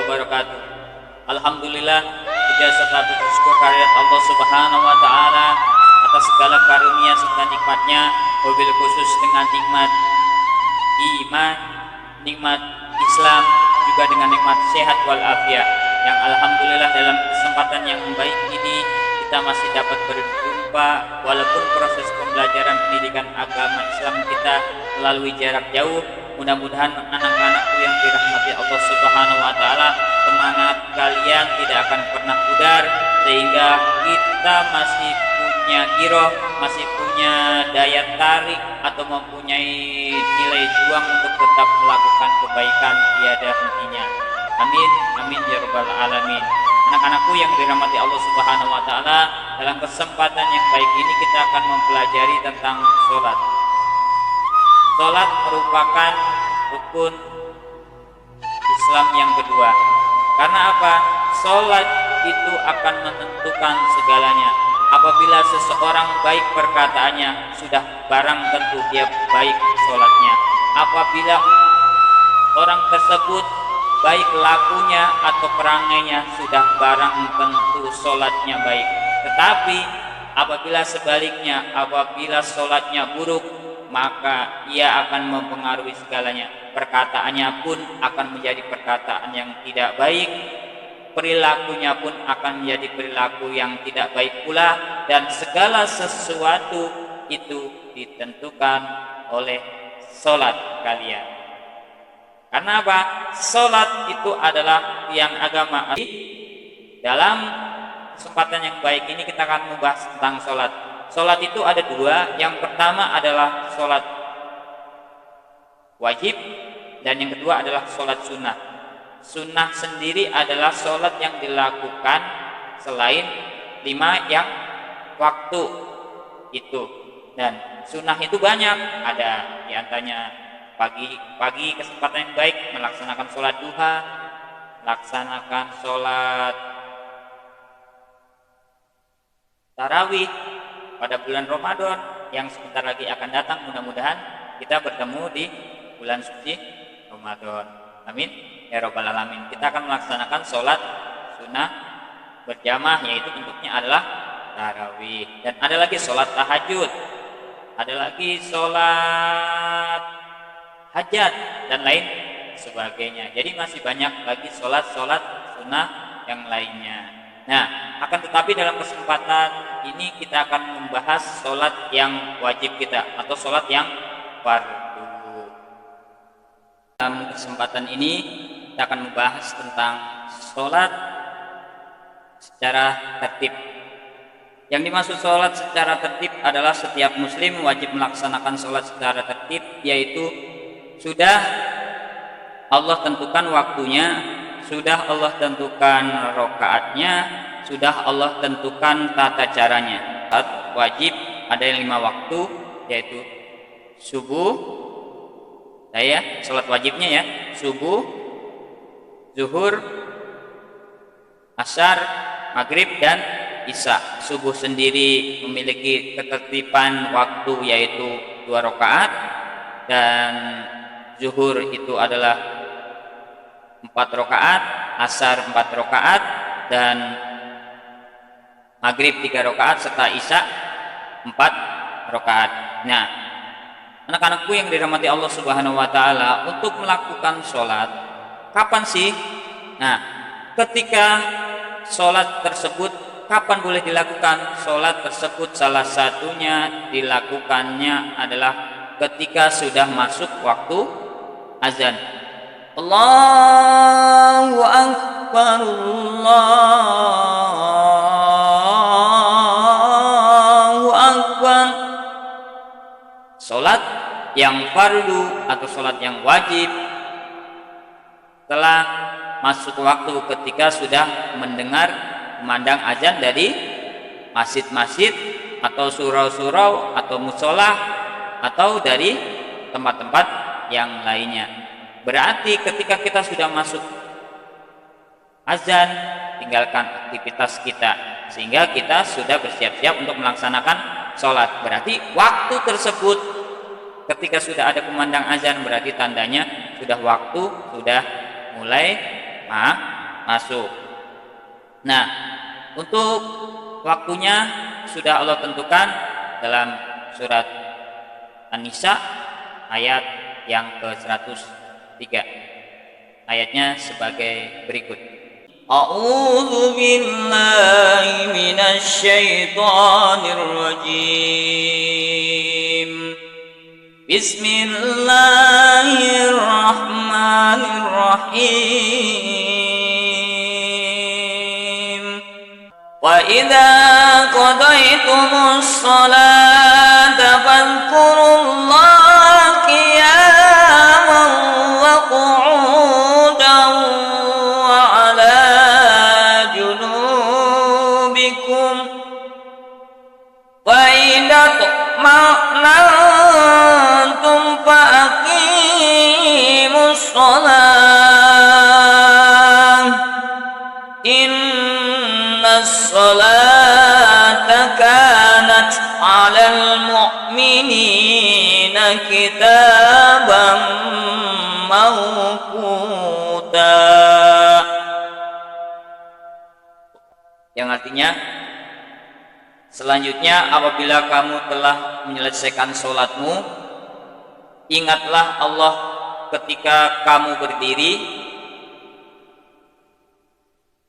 wabarakatuh. Alhamdulillah, puja serta syukur kehadirat Allah Subhanahu wa taala atas segala karunia serta nikmatnya, wabil khusus dengan nikmat iman, nikmat Islam, juga dengan nikmat sehat wal afiat, yang alhamdulillah dalam kesempatan yang baik ini kita masih dapat berjumpa walaupun proses pembelajaran pendidikan agama Islam kita melalui jarak jauh. Mudah-mudahan anak-anakku yang dirahmati Allah Subhanahu wa taala, semangat kalian tidak akan pernah pudar, sehingga kita masih punya giroh, masih punya daya tarik atau mempunyai nilai juang untuk tetap melakukan kebaikan tiada hentinya. Amin amin ya rabbal alamin. Anak-anakku yang dirahmati Allah Subhanahu wa taala, dalam kesempatan yang baik ini kita akan mempelajari tentang sholat. Sholat merupakan rukun Islam yang kedua. Karena apa? Sholat itu akan menentukan segalanya. Apabila seseorang baik perkataannya, sudah barang tentu dia baik sholatnya. Apabila orang tersebut baik lakunya atau perangainya, sudah barang tentu sholatnya baik. Tetapi apabila sebaliknya, apabila sholatnya buruk, maka ia akan mempengaruhi segalanya. Perkataannya pun akan menjadi perkataan yang tidak baik, perilakunya pun akan menjadi perilaku yang tidak baik pula, dan segala sesuatu itu ditentukan oleh sholat kalian. Karena apa? Sholat itu adalah tiang agama. Dalam kesempatan yang baik ini kita akan membahas tentang sholat. Sholat itu ada dua. Yang pertama adalah sholat wajib, dan yang kedua adalah sholat sunnah. Sunnah sendiri adalah sholat yang dilakukan selain 5 yang waktu itu. Dan sunnah itu banyak. Ada diantaranya pagi kesempatan yang baik melaksanakan sholat duha, melaksanakan sholat tarawih pada bulan Ramadan yang sebentar lagi akan datang. Mudah-mudahan kita bertemu di bulan suci Ramadan. Amin ya rabbal alamin. Kita akan melaksanakan sholat sunnah berjamaah, yaitu bentuknya adalah tarawih. Dan ada lagi sholat tahajud, ada lagi sholat hajat, dan lain sebagainya. Jadi masih banyak lagi sholat-sholat sunnah yang lainnya. Nah, akan tetapi dalam kesempatan ini kita akan membahas sholat yang wajib kita, atau sholat yang fardu. Dalam kesempatan ini kita akan membahas tentang sholat secara tertib. Yang dimaksud sholat secara tertib adalah setiap muslim wajib melaksanakan sholat secara tertib, yaitu sudah Allah tentukan waktunya, sudah Allah tentukan rakaatnya, sudah Allah tentukan tata caranya. Wajib ada yang 5 waktu, yaitu subuh, sholat wajibnya ya, subuh, zuhur, asar, maghrib, dan isya. Subuh sendiri memiliki ketertiban waktu, yaitu 2 rakaat, dan zuhur itu adalah 4 rakaat, asar 4 rakaat, dan maghrib 3 rakaat, serta isya 4 rakaat. Nah, anak-anakku yang dirahmati Allah Subhanahu wa taala, untuk melakukan sholat kapan sih? Nah, ketika sholat tersebut kapan boleh dilakukan? Sholat tersebut salah satunya dilakukannya adalah ketika sudah masuk waktu azan. Allahu Akbar, Allahu Akbar. Sholat yang fardu atau sholat yang wajib telah masuk waktu ketika sudah mendengar memandang azan dari masjid-masjid atau surau-surau atau musola atau dari tempat-tempat yang lainnya. Berarti ketika kita sudah masuk azan, tinggalkan aktivitas kita, sehingga kita sudah bersiap-siap untuk melaksanakan sholat. Berarti waktu tersebut ketika sudah ada kumandang azan, berarti tandanya sudah waktu sudah mulai masuk. Nah, untuk waktunya sudah Allah tentukan dalam surat An-Nisa ayat yang ke-103. Ayatnya sebagai berikut. A'udzu billahi minasy syaithanir rajim. Bismillahirrahmanirrahim. Wa idza qadaytumus salata fadhkurullaha qiyaman wa qu'udan wa 'ala junubikum wa idza ma'nantum faqimus shalah innas salata kanat 'alal mu'minina kitaban mawquta, yang artinya selanjutnya apabila kamu telah menyelesaikan sholatmu, ingatlah Allah ketika kamu berdiri,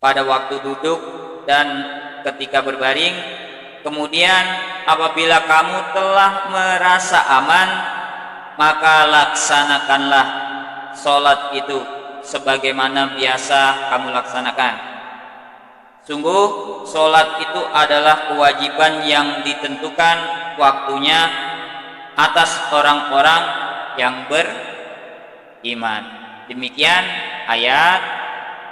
pada waktu duduk, dan ketika berbaring. Kemudian apabila kamu telah merasa aman, maka laksanakanlah sholat itu sebagaimana biasa kamu laksanakan. Sungguh sholat itu adalah kewajiban yang ditentukan waktunya atas orang-orang yang beriman. Demikian ayat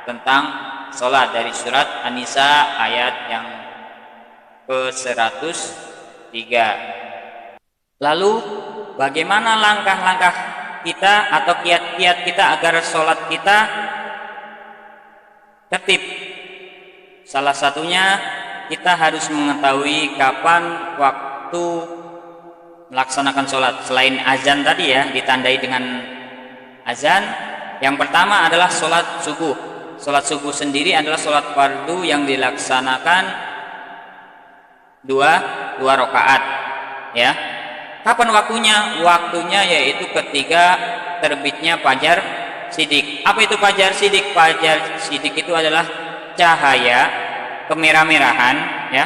tentang sholat dari surat An-Nisa ayat yang ke-103. Lalu bagaimana langkah-langkah kita atau kiat-kiat kita agar sholat kita tertib? Salah satunya kita harus mengetahui kapan waktu melaksanakan sholat. Selain azan tadi ya, ditandai dengan azan, yang pertama adalah sholat subuh. Sholat subuh sendiri adalah sholat fardu yang dilaksanakan dua rakaat ya. Kapan waktunya? Waktunya yaitu ketika terbitnya fajar shidik. Apa itu fajar shidik? Fajar shidik itu adalah cahaya kemerah-merahan ya,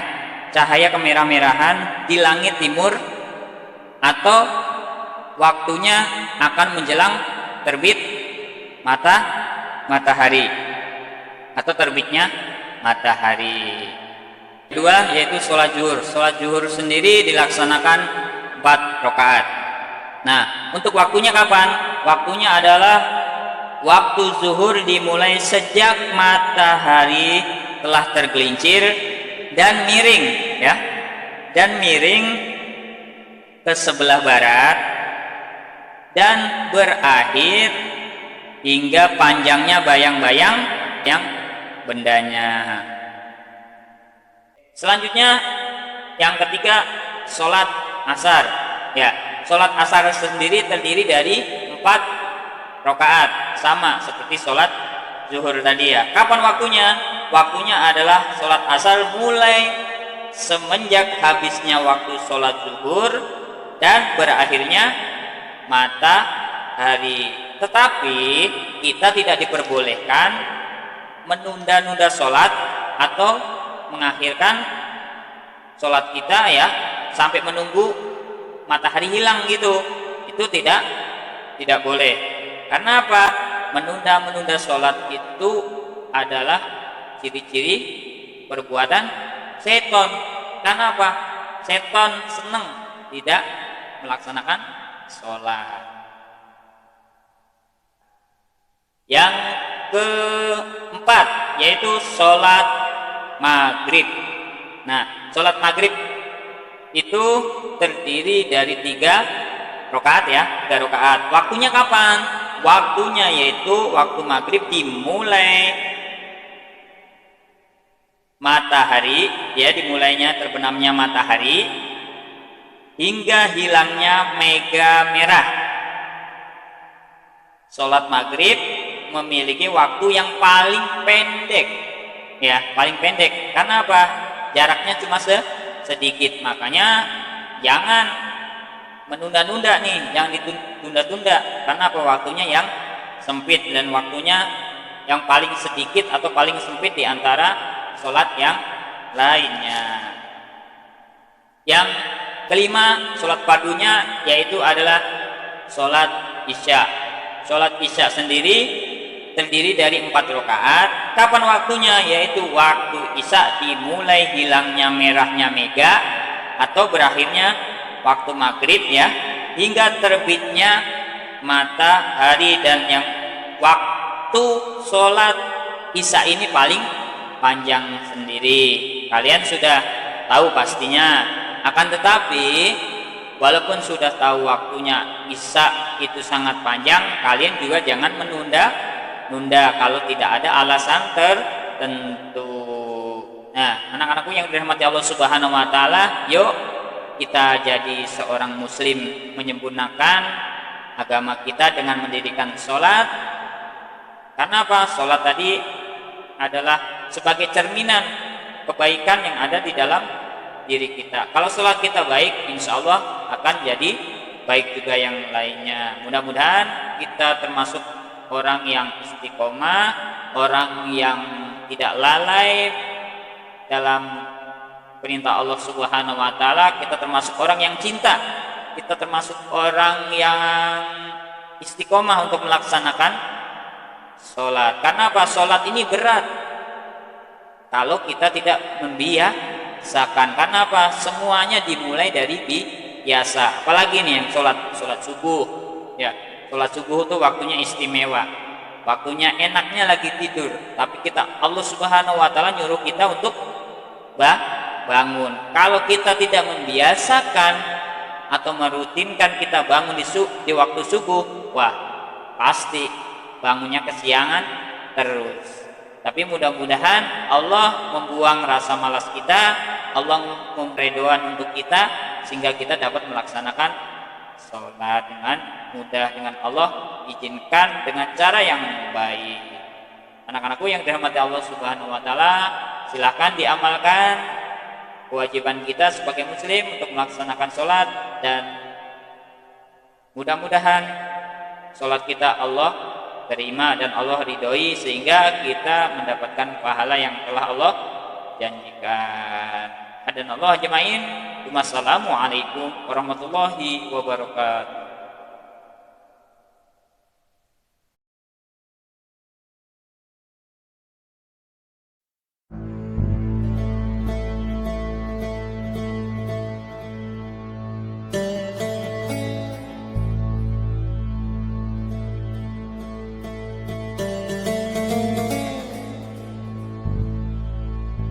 cahaya kemerah-merahan di langit timur, atau waktunya akan menjelang terbit matahari atau terbitnya matahari. Kedua yaitu sholat zuhur. Sholat zuhur sendiri dilaksanakan 4 rakaat. Nah, untuk waktunya kapan? Waktunya adalah waktu zuhur dimulai sejak matahari telah tergelincir dan miring ya, dan miring ke sebelah barat dan berakhir hingga panjangnya bayang-bayang yang bendanya. Selanjutnya yang ketiga sholat asar ya. Sholat asar sendiri terdiri dari 4 rakaat, sama seperti sholat zuhur tadi ya. Kapan waktunya? Waktunya adalah sholat asar mulai semenjak habisnya waktu sholat zuhur dan berakhirnya matahari. Tetapi kita tidak diperbolehkan menunda-nunda sholat atau mengakhirkan sholat kita ya sampai menunggu matahari hilang gitu. Itu tidak boleh. Karena apa? Menunda sholat itu adalah ciri-ciri perbuatan setan. Karena apa? Setan senang tidak melaksanakan sholat. Yang keempat yaitu sholat maghrib. Nah, sholat maghrib itu terdiri dari 3 rakaat ya, 3 rakaat. Waktunya kapan? Waktunya yaitu waktu maghrib dimulai matahari ya, dimulainya terbenamnya matahari hingga hilangnya mega merah. Sholat maghrib memiliki waktu yang paling pendek, ya, paling pendek. Karena apa? Jaraknya cuma sedikit. Makanya jangan menunda-nunda nih, jangan ditunda-tunda. Karena apa? Waktunya yang sempit dan waktunya yang paling sedikit atau paling sempit di antara sholat yang lainnya. Yang kelima, sholat fardunya yaitu adalah sholat isya. Sholat isya sendiri terdiri dari 4 rakaat. Kapan waktunya? Yaitu waktu isya dimulai hilangnya merahnya mega atau berakhirnya waktu maghrib, ya, hingga terbitnya matahari. Dan yang waktu sholat isya ini paling panjang sendiri kalian sudah tahu pastinya. Akan tetapi walaupun sudah tahu waktunya isya itu sangat panjang, kalian juga jangan menunda kalau tidak ada alasan tertentu. Nah, anak-anakku yang dirahmati Allah Subhanahu wa taala, yuk kita jadi seorang muslim menyempurnakan agama kita dengan mendirikan sholat. Karena apa? Sholat tadi adalah sebagai cerminan kebaikan yang ada di dalam diri kita. Kalau sholat kita baik, insya Allah akan jadi baik juga yang lainnya. Mudah-mudahan kita termasuk orang yang istiqomah, orang yang tidak lalai dalam perintah Allah Subhanahu wa taala. Kita termasuk orang yang cinta, kita termasuk orang yang istiqomah untuk melaksanakan sholat. Karena apa? Sholat ini berat kalau kita tidak membiasakan. Karena apa? Semuanya dimulai dari biasa. Apalagi nih yang sholat subuh, ya, sholat subuh itu waktunya istimewa, waktunya enaknya lagi tidur, tapi Allah Subhanahu wa taala nyuruh kita untuk bangun. Kalau kita tidak membiasakan atau merutinkan kita bangun di waktu subuh, wah, pasti bangunnya kesiangan terus. Tapi mudah-mudahan Allah membuang rasa malas kita, Allah memberi doan untuk kita, sehingga kita dapat melaksanakan sholat dengan mudah, dengan Allah izinkan dengan cara yang baik. Anak-anakku yang dirahmati Allah Subhanahu wa taala, silakan diamalkan kewajiban kita sebagai muslim untuk melaksanakan sholat, dan mudah-mudahan sholat kita Allah terima dan Allah ridhoi, sehingga kita mendapatkan pahala yang telah Allah janjikan. Hadanallahu ajmain. Wassalamualaikum warahmatullahi wabarakatuh.